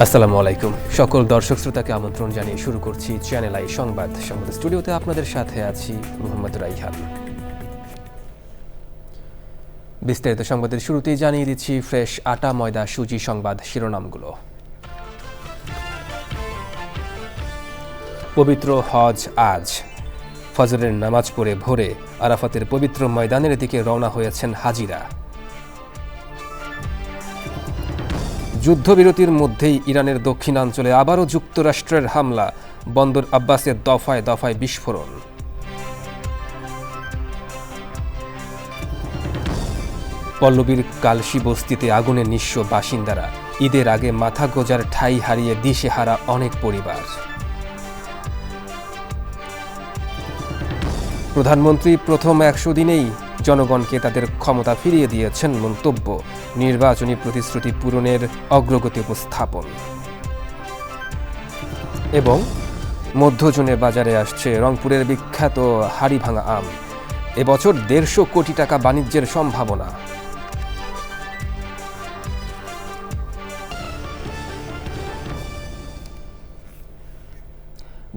আসসালামু আলাইকুম সকল দর্শক শ্রোতাকে আমন্ত্রণ জানিয়ে শুরু করছি চ্যানেল আই সংবাদ স্টুডিওতে আপনাদের সাথে আছি মোহাম্মদ রাইহান। বিস্তারিত সংবাদের শুরুতেই জানিয়ে দিচ্ছি ফ্রেশ আটা ময়দা সুজি সংবাদ শিরোনামগুলো। পবিত্র হজ আজ, ফজরের নামাজ পড়ে ভোরে আরাফাতের পবিত্র ময়দানের দিকে রওনা হয়েছেন হাজিরা। যুদ্ধবিরতির মধ্যেই ইরানের দক্ষিণাঞ্চলে আবারও যুক্তরাষ্ট্রের হামলা, বন্দর আব্বাসের দফায় দফায় বিস্ফোরণ। পল্লবীর কালশি বস্তিতে আগুনে নিঃস্ব বাসিন্দারা, ঈদের আগে মাথা গোজার ঠাঁই হারিয়ে দিশেহারা অনেক পরিবার। প্রধানমন্ত্রী প্রথম 100 দিনেই জনগণকে তাদের ক্ষমতা ফিরিয়ে দিয়েছেন, মন্তব্য নির্বাচনী প্রতিশ্রুতি পূরণের অগ্রগতি উপস্থাপন। এবং মধ্য জুনে বাজারে আসছে রংপুরের বিখ্যাত হাড়িভাঙা আম, এবছর 150 কোটি টাকা বাণিজ্যের সম্ভাবনা।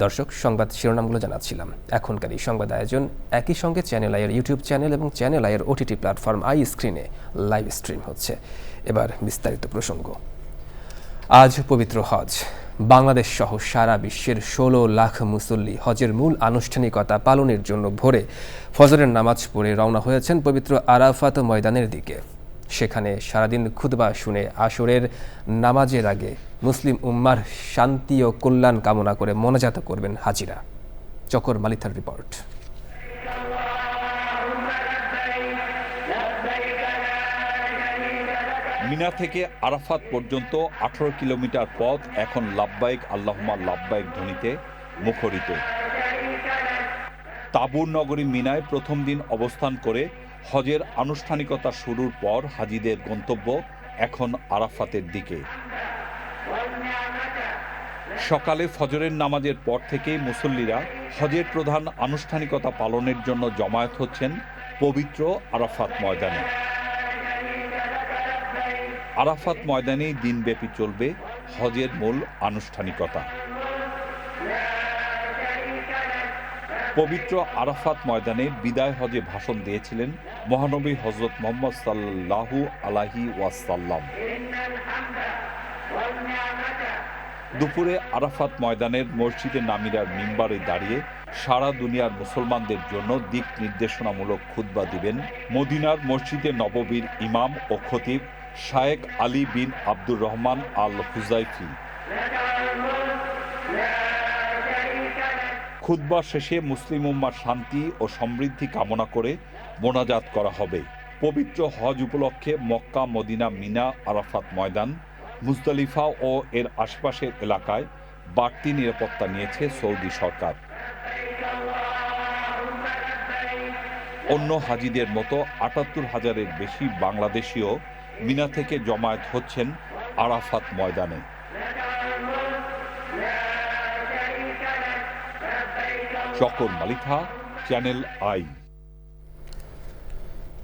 দর্শক, সংবাদ শিরোনামগুলো জানাচ্ছিলাম। এখনকার এই সংবাদ আয়োজন একই সঙ্গে চ্যানেল আইয়ের ইউটিউব চ্যানেল এবং চ্যানেল আইয়ের ওটিটি প্ল্যাটফর্ম আই স্ক্রিনে লাইভ স্ট্রিম হচ্ছে। এবার বিস্তারিত প্রসঙ্গ। আজ পবিত্র হজ। বাংলাদেশ সহ সারা বিশ্বের 16 লাখ মুসল্লি হজের মূল আনুষ্ঠানিকতা পালনের জন্য ভোরে ফজরের নামাজ পড়ে রওনা হয়েছেন পবিত্র আরাফাত ময়দানের দিকে। সেখানে সারাদিন খুতবা শুনে আসরের নামাজের আগে মুসলিম উম্মার শান্তি ও কল্যাণ কামনা করে মোনাজাত করবেন হাজিরা। চকর মালিথার রিপোর্ট। মিনা থেকে আরাফাত পর্যন্ত 18 কিলোমিটার পথ এখন লাব্বাইক আল্লাহুম্মা লাব্বাইক ধ্বনিতে মুখরিত। তাবুর নগরী মিনায় প্রথম দিন অবস্থান করে হজের আনুষ্ঠানিকতা শুরুর পর হাজিদের গন্তব্য এখন আরাফাতের দিকে। সকালে ফজরের নামাজের পর থেকেই মুসল্লিরা হজের প্রধান আনুষ্ঠানিকতা পালনের জন্য জমায়েত হচ্ছেন পবিত্র আরাফাত ময়দানে। আরাফাত ময়দানেই দিনব্যাপী চলবে হজের মূল আনুষ্ঠানিকতা। পবিত্র আরাফাত ময়দানে বিদায় হজে ভাষণ দিয়েছিলেন মহানবী হযরত মুহাম্মদ সাল্লাল্লাহু আলাইহি ওয়াসাল্লাম। দুপুরে আরাফাত ময়দানের মসজিদে নামিরার মিম্বারে দাঁড়িয়ে সারা দুনিয়ার মুসলমানদের জন্য দিক নির্দেশনামূলক খুতবা দিবেন মদিনার মসজিদে নববীর ইমাম ও খতিব শায়েখ আলী বিন আব্দুর রহমান আল হুজাইফি। খুতবা শেষে মুসলিম উম্মার শান্তি ও সমৃদ্ধি কামনা করে মোনাজাত করা হবে। পবিত্র হজ উপলক্ষে মক্কা, মদিনা, মিনা, আরাফাত ময়দান, মুজদালিফা ও এর আশপাশের এলাকায় বাড়তি নিরাপত্তা নিয়েছে সৌদি সরকার। অন্য হাজিদের মতো ৭৮,০০০-এর বেশি বাংলাদেশীয় মিনা থেকে জমায়েত হচ্ছেন আরাফাত ময়দানে। চকর মালিথা, চ্যানেল আই।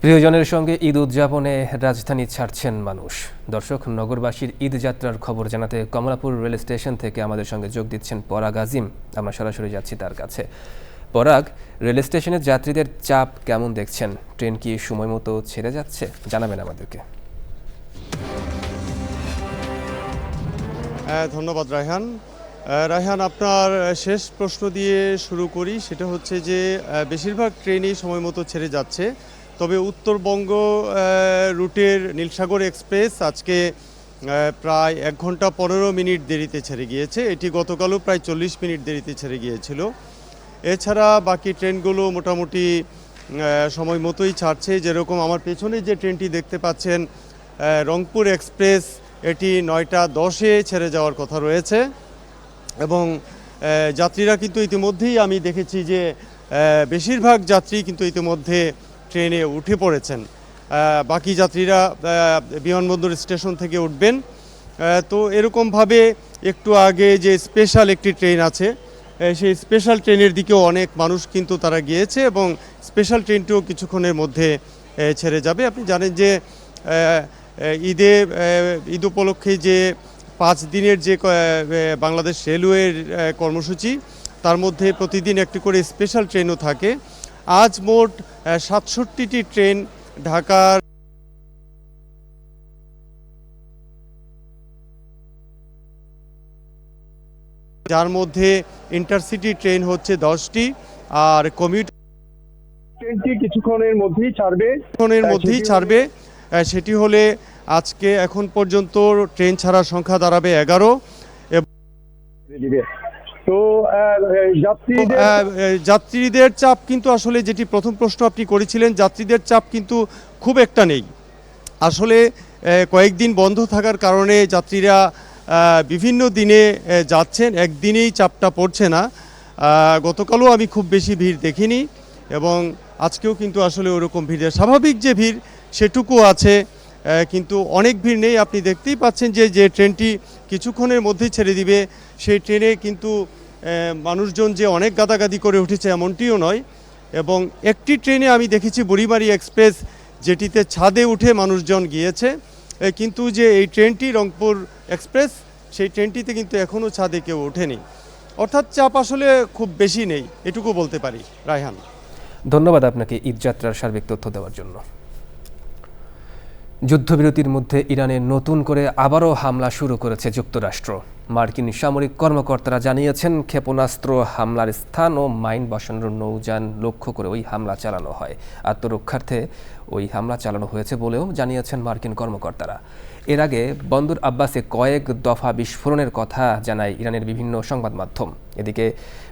প্রিয়জনের সঙ্গে ঈদ উদযাপনে রাজধানী ছাড়ছেন মানুষ। দর্শক, নগরবাসীর ঈদ যাত্রার খবর জানাতে কমলাপুর রেল স্টেশন থেকে আমাদের সঙ্গে যোগ দিচ্ছেন পরাগ আজিম। আমরা সরাসরি যাচ্ছি তার কাছে। পরাগ, রেল স্টেশনের যাত্রীদের চাপ কেমন দেখছেন? ট্রেন কি সময় মতো ছেড়ে যাচ্ছে? জানাবেন আমাদেরকে। ধন্যবাদ রায়হান। আপনার শেষ প্রশ্ন দিয়ে শুরু করি। সেটা হচ্ছে যে বেশিরভাগ ট্রেনই সময় মতো ছেড়ে যাচ্ছে, তবে উত্তরবঙ্গ রুটের নীলসাগর এক্সপ্রেস আজকে প্রায় 1 ঘন্টা 15 মিনিট দেরিতে ছেড়ে গিয়েছে। এটি গতকালও প্রায় 40 মিনিট দেরিতে ছেড়ে গিয়েছিল। এছাড়া বাকি ট্রেনগুলো মোটামুটি সময় মতোই ছাড়ছে। যেরকম আমার পেছনে যে ট্রেনটি দেখতে পাচ্ছেন, রংপুর এক্সপ্রেস, এটি 9টা 10-এ ছেড়ে যাওয়ার কথা রয়েছে। এবং যাত্রীরা কিন্তু ইতিমধ্যেই আমি দেখেছি যে বেশিরভাগ যাত্রী কিন্তু ইতিমধ্যে ট্রেনে উঠে পড়েছেন। বাকি যাত্রীরা বিমানবন্দর স্টেশন থেকে উঠবেন। তো এরকমভাবে একটু আগে যে স্পেশাল একটি ট্রেন আছে, সেই স্পেশাল ট্রেনের দিকেও অনেক মানুষ কিন্তু তারা গিয়েছে এবং স্পেশাল ট্রেনটিও কিছুক্ষণের মধ্যে ছেড়ে যাবে। আপনি জানেন যে ঈদ উপলক্ষে যে 5 দিনের যে বাংলাদেশ রেলওয়ের কর্মসূচি, তার মধ্যে প্রতিদিন একটি করে স্পেশাল ট্রেনও থাকে। আজ মোট 67টি ট্রেন ঢাকার যার মধ্যে ইন্টারসিটি ট্রেন হচ্ছে 10টি আর কমিউটার ট্রেনটি কিছুক্ষণের মধ্যেই ছাড়বে। সেটি হলে আজকে এখন পর্যন্ত ট্রেন ছাড়ার সংখ্যা দাঁড়াবে 11। তো যাত্রীদের চাপ কিন্তু আসলে, যেটি প্রথম প্রশ্ন আপনি করেছিলেন, যাত্রীদের চাপ কিন্তু খুব একটা নেই। আসলে কয়েকদিন বন্ধ থাকার কারণে যাত্রীরা বিভিন্ন দিনে যাচ্ছেন, একদিনেই চাপটা পড়ছে না। গতকালও আমি খুব বেশি ভিড় দেখিনি এবং আজকেও কিন্তু আসলে ওরকম ভিড়, স্বাভাবিক যে ভিড় সেটুকু আছে, কিন্তু অনেক ভিড় নেই। আপনি দেখতেই পাচ্ছেন যে ট্রেনটি কিছুক্ষণের মধ্যেই ছেড়ে দিবে, সেই ট্রেনে কিন্তু মানুষজন যে অনেক গাদাগাদি করে উঠেছে এমনটিও নয়। এবং একটি ট্রেনে আমি দেখেছি বুড়িমারি এক্সপ্রেস, যেটিতে ছাদে উঠে মানুষজন গিয়েছে, কিন্তু যে এই ট্রেনটি রংপুর এক্সপ্রেস, সেই ট্রেনটিতে কিন্তু এখনও ছাদে কেউ ওঠেনি। অর্থাৎ চাপ আসলে খুব বেশি নেই, এটুকু বলতে পারি। রায়হান, ধন্যবাদ আপনাকে ঈদযাত্রার সার্বিক তথ্য দেওয়ার জন্য। যুদ্ধবিরতির মধ্যে ইরানে নতুন করে আবারও হামলা শুরু করেছে যুক্তরাষ্ট্র। মার্কিন সামরিক কর্মকর্তারা জানিয়েছেন, ক্ষেপণাস্ত্র হামলার স্থান ও মাইন বসানোর নৌযান লক্ষ্য করে ওই হামলা চালানো হয়। আত্মরক্ষার্থে ওই হামলা চালানো হয়েছে বলেও জানিয়েছেন মার্কিন কর্মকর্তারা। এর আগে বন্দর আব্বাসে কয়েক দফা বিস্ফোরণের কথা জানায় ইরানের বিভিন্ন সংবাদ মাধ্যম। এদিকে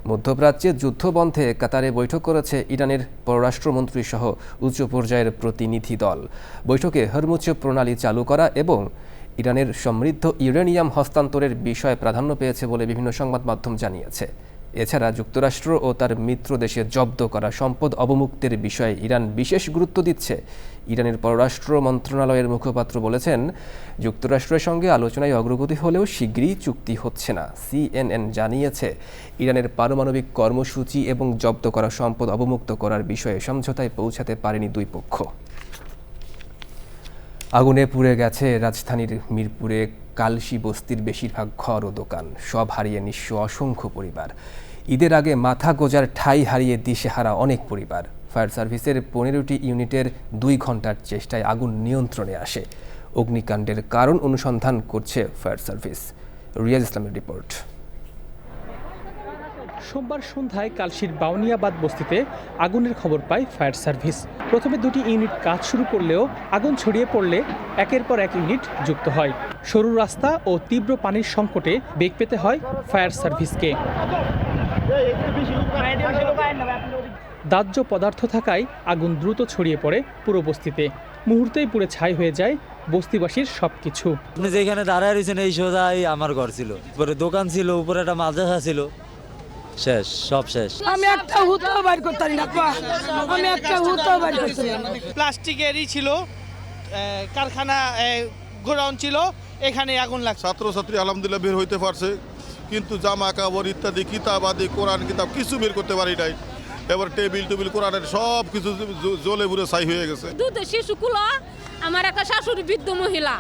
মধ্যপ্রাচ্যে যুদ্ধবন্ধে কাতারে বৈঠক করেছে ইরানের পররাষ্ট্রমন্ত্রী সহ উচ্চ পর্যায়ের প্রতিনিধি দল। বৈঠকে হরমুজ প্রণালী চালু করা এবং ইরানের সমৃদ্ধ ইউরেনিয়াম হস্তান্তরের বিষয় প্রাধান্য পেয়েছে বলে বিভিন্ন সংবাদ মাধ্যম জানিয়েছে। এছাড়া যুক্তরাষ্ট্র ও তার মিত্র দেশে জব্দ করা সম্পদ অবমুক্তের বিষয়ে ইরান বিশেষ গুরুত্ব দিচ্ছে। ইরানের পররাষ্ট্র মন্ত্রণালয়ের মুখপাত্র বলেছেন, যুক্তরাষ্ট্রের সঙ্গে আলোচনায় অগ্রগতি হলেও শিগগিরই চুক্তি হচ্ছে না। CNN জানিয়েছে, ইরানের পারমাণবিক কর্মসূচি এবং জব্দ করা সম্পদ অবমুক্ত করার বিষয়ে সমঝোতায় পৌঁছাতে পারেনি দুই পক্ষ। আগুনে পুড়ে গেছে রাজধানীর মিরপুরে কালশি বস্তির বেশিরভাগ ঘর ও দোকান। সব হারিয়ে নিঃস্ব অসংখ্য পরিবার। ঈদের আগে মাথা গোজার ঠাঁই হারিয়ে দিশেহারা অনেক পরিবার। ফায়ার সার্ভিসের 15টি ইউনিটের 2 ঘন্টার চেষ্টায় আগুন নিয়ন্ত্রণে আসে। অগ্নিকাণ্ডের কারণ অনুসন্ধান করছে ফায়ার সার্ভিস। রিয়াজ ইসলামের রিপোর্ট। সোমবার সন্ধ্যায় কালশির বাউনিয়াবাদ বস্তিতে আগুনের খবর পায় ফায়ার সার্ভিস। প্রথমে 2টি ইউনিট কাজ শুরু করলেও আগুন ছড়িয়ে পড়লে একের পর এক ইউনিট যুক্ত হয়। সরু রাস্তা ও তীব্র পানির সংকটে বেগ পেতে হয় ফায়ার সার্ভিসকে। দাহ্য পদার্থ থাকায় আগুন দ্রুত ছড়িয়ে পড়ে পুরো বস্তিতে। মুহূর্তেই পুড়ে ছাই হয়ে যায় বস্তিবাসীর সবকিছু। আপনি যেখানে দাঁড়ায় রয়েছেন এই সোজাই আমার ঘর ছিল, উপরে দোকান ছিল, উপরে একটা মাদ্রাসা ছিল, শেষ, সব শেষ। আমি একটা হুতাও বাইর করতাম না, আমি একটা হুতাও বাইর করতাম না। প্লাস্টিকেরই ছিল, কারখানা গোডাউন ছিল, এখানে আগুন লাগছে। ছাত্রছাত্রী আলহামদুলিল্লাহ বের হইতে পারছে, কিন্তু জামা কাপড় ইত্যাদি কিতাব আদি কোরআন কিতাব কিছু বের করতে পারি নাই। এবার টেবিল কোরআনের সব কিছু জ্বলে পুড়ে ছাই হয়ে গেছে। দুধ শিশুগুলো, আমার একটা শাশুড়ি বৃদ্ধ মহিলা,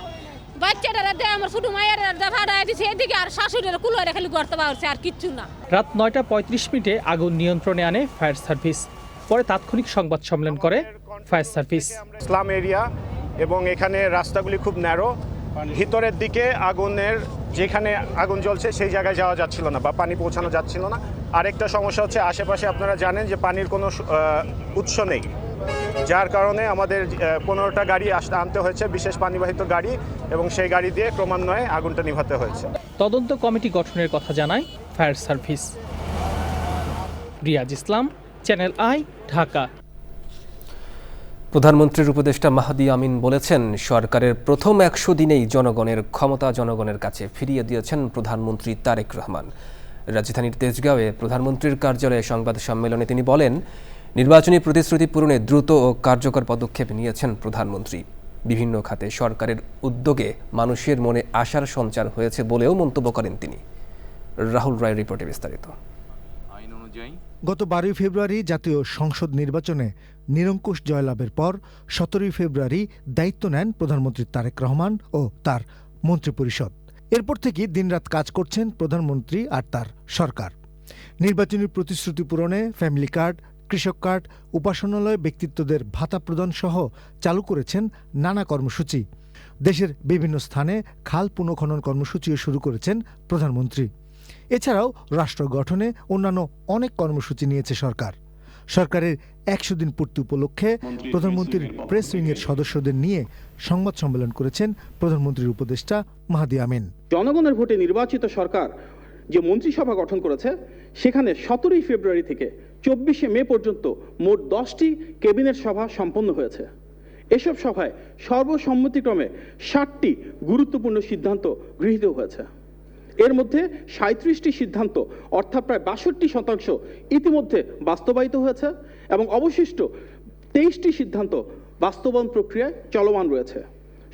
বাচ্চাটারা দেয় আমার ছোট মায়ের ভাড়া দিচ্ছে, এদিকে আর শাশুড়িরা কুলোরে খালি করতে পারছে, আর কিচ্ছু না। রাত 9:35 আগুন নিয়ন্ত্রণে আনে ফায়ার সার্ভিস। পরে তাৎক্ষণিক সংবাদ সম্মেলন করে ফায়ার সার্ভিস। ইসলাম এরিয়া এবং এখানে রাস্তাগুলি খুব ন্যারো, ভিতরের দিকে যেখানে আগুন জ্বলছে সেই জায়গায় যাওয়া যাচ্ছিল না বা পানি পৌঁছানো যাচ্ছিল না। আরেকটা সমস্যা হচ্ছে, আশেপাশে আপনারা জানেন যে পানির কোনো উৎস নেই, যার কারণে আমাদের 15টা গাড়ি আনতে হয়েছে, বিশেষ পানিবাহিত গাড়ি, এবং সেই গাড়ি দিয়ে ক্রমান্বয়ে আগুনটা নিভাতে হয়েছে। তদন্ত কমিটি গঠনের কথা জানায় fire service. Riaz Islam, Channel I, Dhaka. প্রধানমন্ত্রীর উপদেষ্টা মাহদি আমিন বলেছেন, সরকারের প্রথম 100 দিনেই জনগণের ক্ষমতা জনগণের কাছে ফিরিয়ে দিয়েছেন প্রধানমন্ত্রী তারেক রহমান। রাজধানীর তেজগাঁওয়ে প্রধানমন্ত্রীর কার্যালয়ে সংবাদ সম্মেলনে তিনি বলেন, নির্বাচনী প্রতিশ্রুতি পূরণে দ্রুত ও কার্যকর পদক্ষেপ নিয়েছেন প্রধানমন্ত্রী। বিভিন্ন খাতে সরকারের উদ্যোগে মানুষের মনে আশার সঞ্চার হয়েছে বলেও মন্তব্য করেন তিনি। রাহুল রায়ের রিপোর্টে বিস্তারিত। গত 12 ফেব্রুয়ারি জাতীয় সংসদ নির্বাচনে নিরঙ্কুশ জয়লাভের পর 17 ফেব্রুয়ারি দায়িত্ব নেন প্রধানমন্ত্রী তারেক রহমান ও তার মন্ত্রিপরিষদ। এরপর থেকে দিনরাত কাজ করছেন প্রধানমন্ত্রী আর তার সরকার। নির্বাচনী প্রতিশ্রুতি পূরণে ফ্যামিলি কার্ড, কৃষক কার্ড, উপাসনালয় ব্যক্তিত্বদের ভাতা প্রদান সহ চালু করেছেন নানা কর্মসূচি। দেশের বিভিন্ন স্থানে খাল পুনঃখনন কর্মসূচিও শুরু করেছেন প্রধানমন্ত্রী। এছাড়াও রাষ্ট্র গঠনে অন্যান্য অনেক কর্মসূচি নিয়েছে সরকার। সরকারের 100 দিন পূর্তি উপলক্ষে প্রধানমন্ত্রীর প্রেস উইংয়ের সদস্যদের নিয়ে সংবাদ সম্মেলন করেছেন প্রধানমন্ত্রীর উপদেষ্টা মাহাদি আমিন। জনগণের ভোটে নির্বাচিত সরকার যে মন্ত্রিসভা গঠন করেছে সেখানে 17 ফেব্রুয়ারি থেকে 24 মে পর্যন্ত মোট 10টি ক্যাবিনেট সভা সম্পন্ন হয়েছে। এসব সভায় সর্বসম্মতিক্রমে 60টি গুরুত্বপূর্ণ সিদ্ধান্ত গৃহীত হয়েছে। এর মধ্যে 37টি সিদ্ধান্ত অর্থাৎ প্রায় 62% ইতিমধ্যে বাস্তবায়িত হয়েছে এবং অবশিষ্ট 23টি সিদ্ধান্ত বাস্তবায়ন প্রক্রিয়ায় চলমান রয়েছে।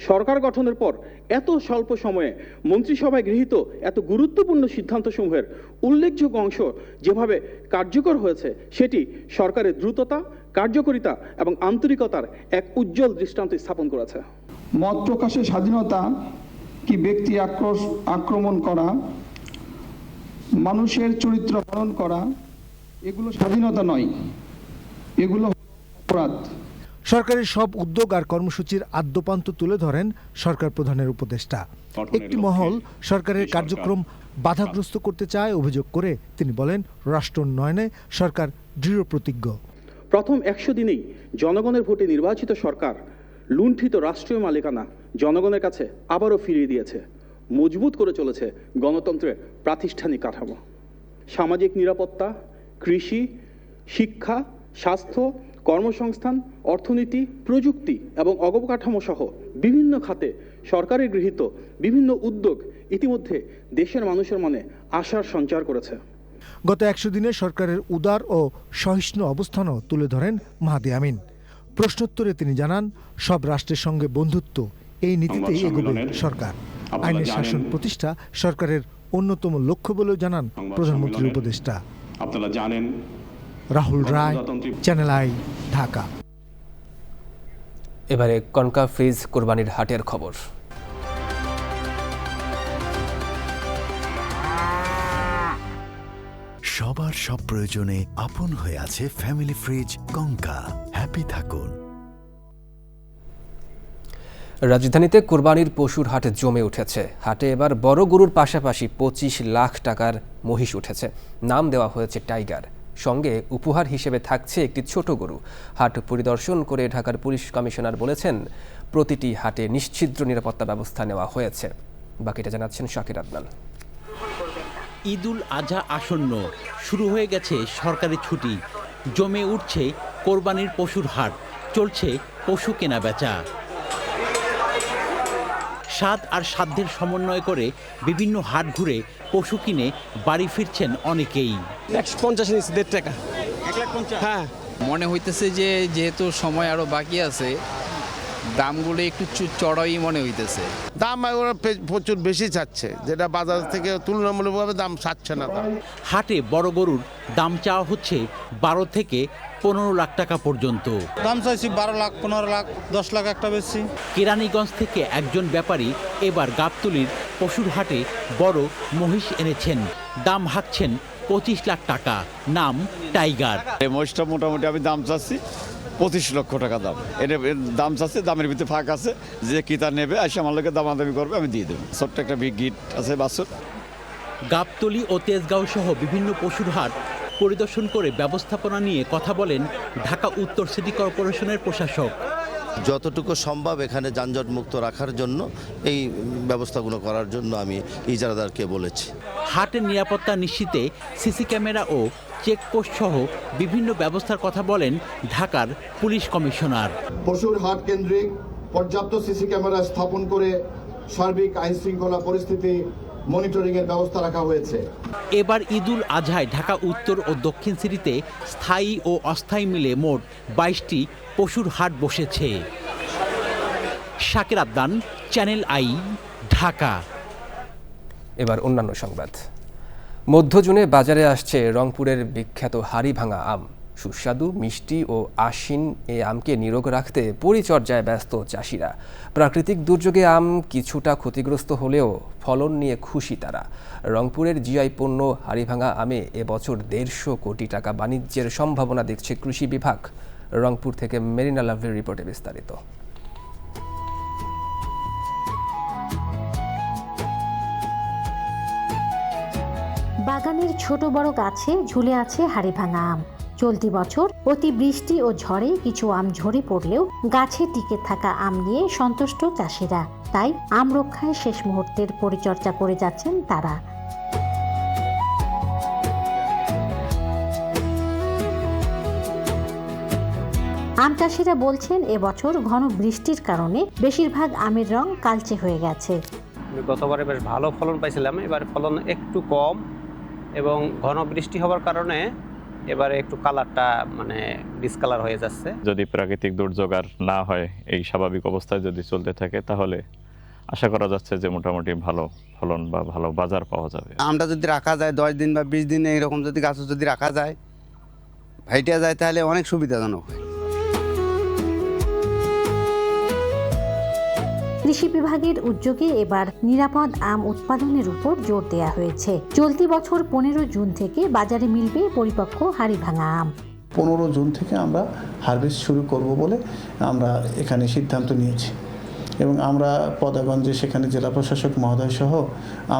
সরকার গঠনের পর এত স্বল্প সময়ে মন্ত্রিসভায় গৃহীত এত গুরুত্বপূর্ণ সিদ্ধান্তসমূহের উল্লেখযোগ্য অংশ যেভাবে কার্যকর হয়েছে সেটি সরকারের দ্রুততা, কার্যকারিতা এবং আন্তরিকতার এক উজ্জ্বল দৃষ্টান্ত স্থাপন করেছে। মত প্রকাশের স্বাধীনতা কি ব্যক্তি আক্রমণ করা, মানুষের চরিত্র হরণ করা, এগুলো স্বাধীনতা নয়, এগুলো অপরাধ। সরকারের সব উদ্যোগ আর কর্মসূচির আদ্যপান্ত তুলে ধরেন সরকার প্রধানের উপদেষ্টা। একটি মহল সরকারের কার্যক্রম বাধাগ্রস্ত করতে চায় অভিযোগ করে তিনি বলেন, রাষ্ট্র উন্নয়নে সরকার দৃঢ় প্রতিজ্ঞ। প্রথম 100 দিনেই জনগণের ভোটে নির্বাচিত সরকার লুণ্ঠিত রাষ্ট্রীয় মালিকানা জনগণের কাছে আবারও ফিরিয়ে দিয়েছে, মজবুত করে চলেছে গণতন্ত্রের প্রাতিষ্ঠানিক কাঠামো। সামাজিক নিরাপত্তা, কৃষি, শিক্ষা, স্বাস্থ্য, কর্মসংস্থান, অর্থনীতি, প্রযুক্তি এবং অবকাঠামো সহ বিভিন্ন খাতে সরকারের গৃহীত বিভিন্ন উদ্যোগ ইতিমধ্যে দেশের মানুষের মনে আশার সঞ্চার করেছে। গত 100 দিনে সরকারের উদার ও সহিষ্ণু অবস্থানও তুলে ধরেন মাহাদি আমিন। প্রশ্নোত্তরে তিনি জানান, সব রাষ্ট্রের সঙ্গে বন্ধুত্ব, এই নীতিতেই এগোবে সরকার। আইনের শাসন প্রতিষ্ঠা সরকারের অন্যতম লক্ষ্য বলেও জানান প্রধানমন্ত্রীর উপদেষ্টা। আপনারা জানেন। রাহুল রায়, চ্যানেল আই, ঢাকা। এবারে কনকা ফ্রিজ কোরবানির হাটের খবর। সবার সব প্রয়োজনে আপন হয়ে আছে ফ্যামিলি ফ্রিজ কনকা। হ্যাপি থাকুন। রাজধানীতে কোরবানির পশুর হাট জমে উঠেছে। হাটে এবার বড় গরুর পাশাপাশি 25 লাখ টাকার মহিষ উঠেছে। নাম দেওয়া হয়েছে টাইগার। সঙ্গে উপহার হিসেবে থাকছে একটি ছোট গরু। হাট পরিদর্শন করে ঢাকার পুলিশ কমিশনার বলেছেন, প্রতিটি হাটে নিশ্ছিদ্র নিরাপত্তা ব্যবস্থা নেওয়া হয়েছে। বাকিটা জানাচ্ছেন শাকির আদনান। ঈদুল আজহা আসন্ন, শুরু হয়ে গেছে সরকারি ছুটি, জমে উঠছে কোরবানির পশুর হাট, চলছে পশু কেনা বেচা। স্বাদ আর সাধ্যের সমন্বয় করে বিভিন্ন হাট ঘুরে পশু কিনে বাড়ি ফিরছেন অনেকেই। 150 টাকা। হ্যাঁ, মনে হইতেছে যে যেহেতু সময় আরো বাকি আছে, দামগুলো একটু চড়াই মনে হইতেছে। দাম ওরা প্রচুর বেশি চাচ্ছে, যেটা বাজার থেকে তুলনামূলকভাবে দাম চাচ্ছে না। হাটে বড় গরুর দাম চাওয়া হচ্ছে 12 থেকে 15 লাখ টাকা পর্যন্ত। দাম চাইছি 12 লাখ, 15 লাখ, 10 লাখ একটা বেশি। কেরানীগঞ্জ থেকে একজন ব্যাপারী এবার গাবতলীর পশুর হাটে বড় মহিষ এনেছেন। দাম হাঁকছেন 25 লাখ টাকা। নাম টাইগার। এই মহিষটা মোটামুটি আমি দাম চাচ্ছি 25 লক্ষ টাকা দাম। এটা দাম চাচ্ছে, দামের ভিতরে ফাঁক আছে, যে কিতা নেবে আসে আমার লোকের দামাদামি করবে, আমি দিয়ে দেবো। ছোট্ট একটা বিগ গিট আছে বাছুর। গাবতলী ও তেজগাঁও সহ বিভিন্ন পশুর হাট পরিদর্শন করে ব্যবস্থাপনা নিয়ে কথা বলেন ঢাকা উত্তর সিটি কর্পোরেশনের প্রশাসক। যতটুকু সম্ভব এখানে যানজট মুক্ত রাখার জন্য এই ব্যবস্থাগুলো করার জন্য আমি ইজারাদারকে বলেছি। হাটের নিরাপত্তা নিশ্চিতে সিসি ক্যামেরা ও চেকপোস্ট সহ বিভিন্ন ব্যবস্থার কথা বলেন ঢাকার পুলিশ কমিশনার। পশুর হাট কেন্দ্রিক পর্যাপ্ত সিসি ক্যামেরা স্থাপন করে সার্বিক আইন শৃঙ্খলা পরিস্থিতি মনিটরিং এর ব্যবস্থা রাখা হয়েছে। এবার ঈদুল আজহায় ঢাকা উত্তর ও দক্ষিণ সিটিতে স্থায়ী ও অস্থায়ী মিলে মোট 22টি পশুর হাট বসেছে। Shakir Adnan, channel I, Dhaka. এবার অন্যান্য সংবাদ। মধ্য জুনে বাজারে আসছে রংপুরের বিখ্যাত হাড়িভাঙা আম। সুস্বাদু, মিষ্টি ও আশিন এই আমকে নিরোগ রাখতে পরিচর্যায় ব্যস্ত চাষিরা। প্রাকৃতিক দুর্যোগে আম কিছুটা ক্ষতিগ্রস্ত হলেও ফলন নিয়ে খুশি তারা। রংপুরের জিআই পণ্য হাড়িভাঙা আমে এবছর 150 কোটি টাকা বাণিজ্যের সম্ভাবনা দেখছে কৃষি বিভাগ। রংপুর থেকে মেরিনা লাভলির রিপোর্টে বিস্তারিত। বাগানের ছোট বড় গাছে ঝুলে আছে হাড়িভাঙা আম। চলতি বছর অতি বৃষ্টি ও ঝড়ে কিছু আম ঝরে পড়লেও গাছে টিকে থাকা আম নিয়ে সন্তুষ্ট চাষিরা। তাই আম রক্ষায় শেষ মুহূর্তের পরিচর্যা করে যাচ্ছেন তারা। আম চাষিরা বলছেন এবছর ঘন বৃষ্টির কারণে বেশিরভাগ আমের রং কালচে হয়ে গেছে। গতবারে বেশ ভালো ফলন পাইছিলাম, এবারে ফলন একটু কম এবং ঘন বৃষ্টি হওয়ার কারণে এবারে একটু কালারটা ডিসকালার হয়ে যাচ্ছে। যদি প্রাকৃতিক দুর্যোগ আর না হয়, এই স্বাভাবিক অবস্থায় যদি চলতে থাকে, তাহলে আশা করা যাচ্ছে যে মোটামুটি ভালো ফলন বা ভালো বাজার পাওয়া যাবে। আমটা যদি রাখা যায় 10 দিন বা 20 দিন এইরকম যদি গাছ যদি রাখা যায়, ভাইটা যায়, তাহলে অনেক সুবিধাজনক হয়। কৃষি বিভাগের উদ্যোগে এবার নিরাপদ আম উৎপাদনের উপর জোর দেওয়া হয়েছে। চলতি বছর 15 জুন থেকে বাজারে মিলবে পরিপক্ক হাড়িভাঙা আম। 15 জুন থেকে আমরা হারভেস্ট শুরু করব বলে আমরা এখানে সিদ্ধান্ত নিয়েছি এবং আমরা পদাগঞ্জে সেখানে জেলা প্রশাসক মহোদয় সহ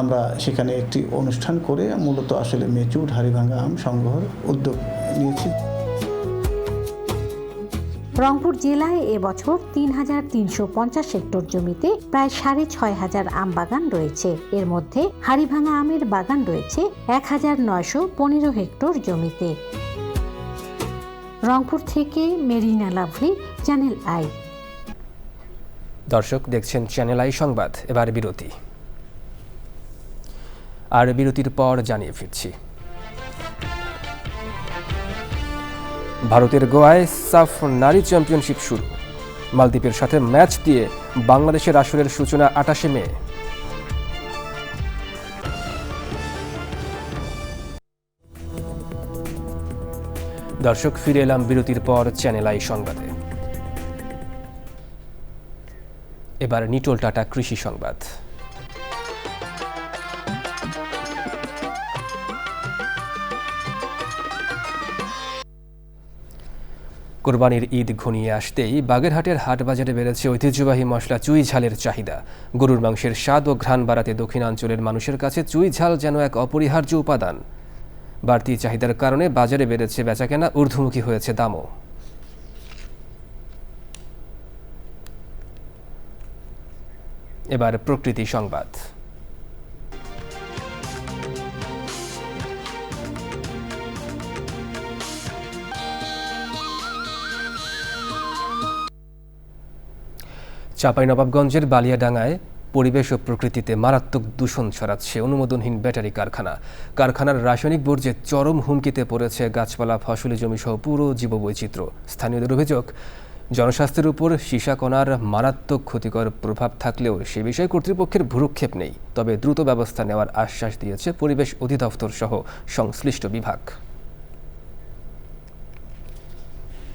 আমরা সেখানে একটি অনুষ্ঠান করে মূলত আসলে মেচুর হাড়িভাঙা আম সংগ্রহের উদ্যোগ নিয়েছি। রংপুর জেলায় এবছর ৩,৩50 হেক্টর জমিতে প্রায় ৬,৫০০ আম বাগান রয়েছে। এর মধ্যে হাড়িভাঙা আমের বাগান রয়েছে ১,৯১৫ হেক্টর জমিতে। রংপুর থেকে মেরিনা লাভলি, চ্যানেল আই। দর্শক দেখছেন চ্যানেল আই সংবাদ। এবার বিরতি, আর বিরতির পর জানিয়ে ফিরছি। ভারতের গোয়ায় সাফ নারী চ্যাম্পিয়নশিপ শুরু। মালদ্বীপের সাথে ম্যাচ দিয়ে বাংলাদেশের আসরের সূচনা 28 মে। দর্শক, ফিরে এলাম বিরতির পর চ্যানেল আই সংবাদে। এবার নিটোল টাটা কৃষি সংবাদ। কোরবানির ঈদ ঘনিয়ে আসতেই বাগেরহাটের হাট বাজারে বেড়েছে ঐতিহ্যবাহী মশলা চুই ঝালের চাহিদা। গরুর মাংসের স্বাদ ও ঘ্রাণ বাড়াতে দক্ষিণাঞ্চলের মানুষের কাছে চুই ঝাল যেন এক অপরিহার্য উপাদান। বাড়তি চাহিদার কারণে বাজারে বেড়েছে বেচাকেনা, ঊর্ধ্বমুখী হয়েছে দামও। এবার প্রকৃতি সংবাদ। চাঁপাইনবাবগঞ্জের বালিয়াডাঙ্গায় পরিবেশ ও প্রকৃতিতে মারাত্মক দূষণ ছড়াচ্ছে অনুমোদনহীন ব্যাটারি কারখানা। কারখানার রাসায়নিক বর্জ্যে চরম হুমকিতে পড়েছে গাছপালা, ফসলি জমি সহ পুরো জীববৈচিত্র্য। স্থানীয়দের অভিযোগ, জনস্বাস্থ্যের উপর সীসাকণার মারাত্মক ক্ষতিকর প্রভাব থাকলেও সে বিষয়ে কর্তৃপক্ষের ভ্রুক্ষেপ নেই। তবে দ্রুত ব্যবস্থা নেওয়ার আশ্বাস দিয়েছে পরিবেশ অধিদপ্তর সহ সংশ্লিষ্ট বিভাগ।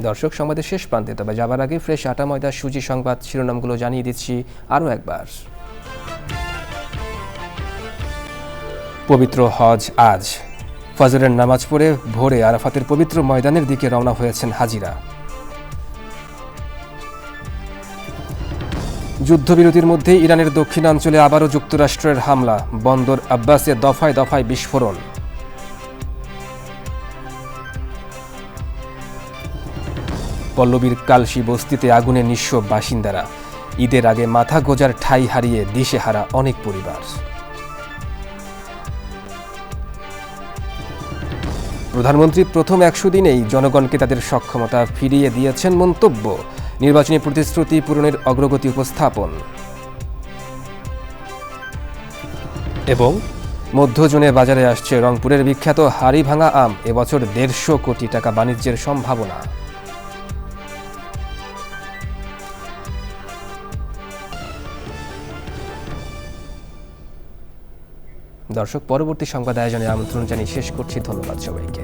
দর্শক, সংবাদের শেষ প্রান্তে, তবে যাবার আগে ফ্রেশ আটা ময়দা সুজি সংবাদ শিরোনামগুলো জানিয়ে দিচ্ছি আরও একবার। পবিত্র হজ আজ। ফজরের নামাজ পড়ে ভোরে আরাফাতের পবিত্র ময়দানের দিকে রওনা হয়েছেন হাজিরা। যুদ্ধবিরতির মধ্যে ইরানের দক্ষিণাঞ্চলে আবারও যুক্তরাষ্ট্রের হামলা, বন্দর আব্বাসে দফায় দফায় বিস্ফোরণ। পল্লবীর কালশি বস্তিতে আগুনে নিঃস্ব বাসিন্দারা। ঈদের আগে মাথা গোজার ঠাঁই হারিয়ে দিশেহারা অনেক পরিবার। প্রধানমন্ত্রী প্রথম 100 দিনেই জনগণকে তাদের সক্ষমতা ফিরিয়ে দিয়েছেন মন্তব্য। নির্বাচনী প্রতিশ্রুতি পূরণের অগ্রগতি উপস্থাপন। এবং মধ্যজনে বাজারে আসছে রংপুরের বিখ্যাত হাড়িভাঙা আম। এবছর 150 কোটি টাকা বাণিজ্যের সম্ভাবনা। দর্শক, পরবর্তী সংবাদ আয়োজনে আমন্ত্রণ জানিয়ে শেষ করছি। ধন্যবাদ সবাইকে।